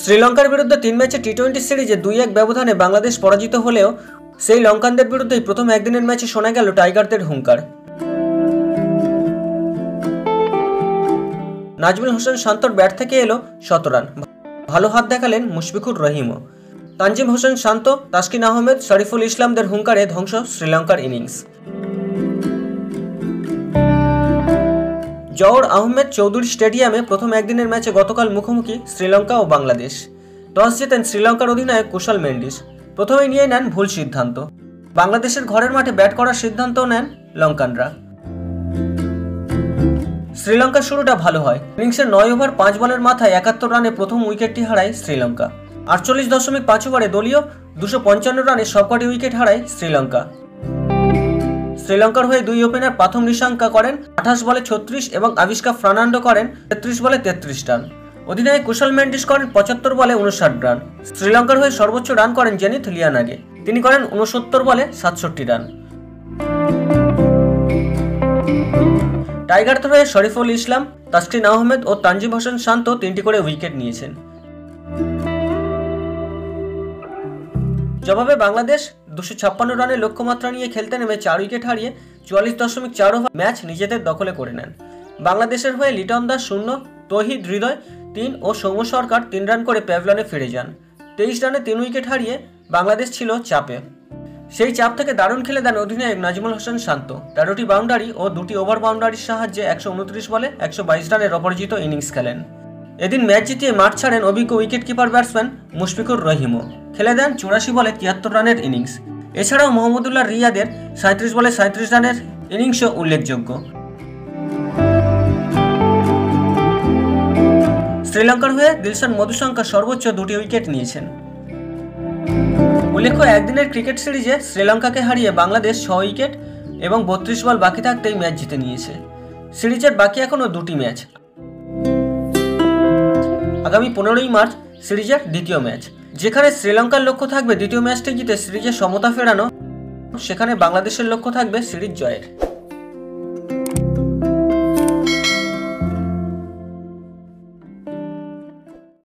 শ্রীলঙ্কার বিরুদ্ধে 3 ম্যাচে টি-20 সিরিজে 2-1 ব্যবধানে বাংলাদেশ পরাজিত হলেও সেই লঙ্কানদের বিরুদ্ধেই প্রথম একদিনের ম্যাচে শোনা গেল টাইগারদের হুঙ্কার। নাজমুল হোসেন শান্তর ব্যাট থেকে এলো 17 রান, ভালো হাত দেখালেন মুশফিকুর রহিমও। তানজিম হোসেন শান্ত, তাসকিন আহমেদ, শরীফুল ইসলামদের হুঙ্কারে ধ্বংস শ্রীলঙ্কার ইনিংস। জওহর আহমেদ চৌধুরী স্টেডিয়ামে প্রথম একদিনের ম্যাচে গতকাল মুখোমুখি শ্রীলঙ্কা ও বাংলাদেশ। টস জেতেন শ্রীলঙ্কার অধিনায়ক কুশল মেন্ডিস। প্রথমেই নিয়ে নেন ভুল সিদ্ধান্ত। বাংলাদেশের ঘরের মাঠে ব্যাট করার সিদ্ধান্তও নেন লঙ্কানরা। শ্রীলঙ্কার শুরুটা ভালো হয়। ইনিংসের 9 ওভার 5 বলের মাথায় 71 রানে প্রথম উইকেটটি হারায় শ্রীলঙ্কা। 48.5 ওভারে দলীয় 255 রানে সবকটি উইকেট হারায় শ্রীলঙ্কা। শ্রীলঙ্কার হয়ে 2 ওপেনার প্রথম নিশাঙ্কা করেন 28 বলে 36 এবং আবিষ্কা ফার্নান্ডো করেন 33 বলে 33 রান। অধিনায়ক কুশল মেন্ডিস করেন 75 বলে 59 রান। শ্রীলঙ্কার হয়ে সর্বোচ্চ রান করেন জেনিথ লিয়ানাগে, তিনি করেন 69 বলে 67 রান। টাইগারদের হয়ে শরীফুল ইসলাম, তাসকিন আহমেদ ও তানজিম হোসেন শান্ত 3টি করে উইকেট নিয়েছেন। জবাবে বাংলাদেশ 256 রানের লক্ষ্যমাত্রা নিয়ে খেলতে নেমে 4 উইকেট হারিয়ে 44.4 ওভার ম্যাচ নিজেদের দখলে করে নেন। বাংলাদেশের হয়ে লিটন দাস 0, তৌহিদ হৃদয় 3 ও সৌম্য সরকার 3 রান করে প্যাভিলিয়নে ফিরে যান। 23 রানে 3 উইকেট হারিয়ে বাংলাদেশ ছিল চাপে। সেই চাপ থেকে দারুণ খেলে দেন অধিনায়ক নাজমুল হোসেন শান্ত। 13টি বাউন্ডারি ও 2টি ওভার বাউন্ডারির সাহায্যে 129 বলে 122 রানের অপরাজিত ইনিংস খেলেন। এদিন ম্যাচ জিতিয়ে মাঠ ছাড়েন অভিজ্ঞ উইকেট কিপার ব্যাটসম্যান মুশফিকুর রহিমও। খেলে দেন 84 বলে 73 রানের ইনিংস। এছাড়াও মোহাম্মদুল্লাহ রিয়াদের 37 বলে 37 রানের ইনিংসও উল্লেখযোগ্য। শ্রীলঙ্কার হয়ে দিলশান মধুশঙ্কা সর্বোচ্চ 2টি উইকেট নিয়েছেন। উল্লেখ্য, একদিনের ক্রিকেট সিরিজে শ্রীলঙ্কাকে হারিয়ে বাংলাদেশ 6 উইকেট এবং 32 বল বাকি থাকতেই ম্যাচ জিতে নিয়েছে। সিরিজের বাকি এখনও 2টি ম্যাচ। আগামী 15ই মার্চ সিরিজের দ্বিতীয় ম্যাচ, যেখানে শ্রীলঙ্কার লক্ষ্য থাকবে দ্বিতীয় ম্যাচটি জিতে সিরিজে সমতা ফেরানো, সেখানে বাংলাদেশের লক্ষ্য থাকবে সিরিজ জয়ের।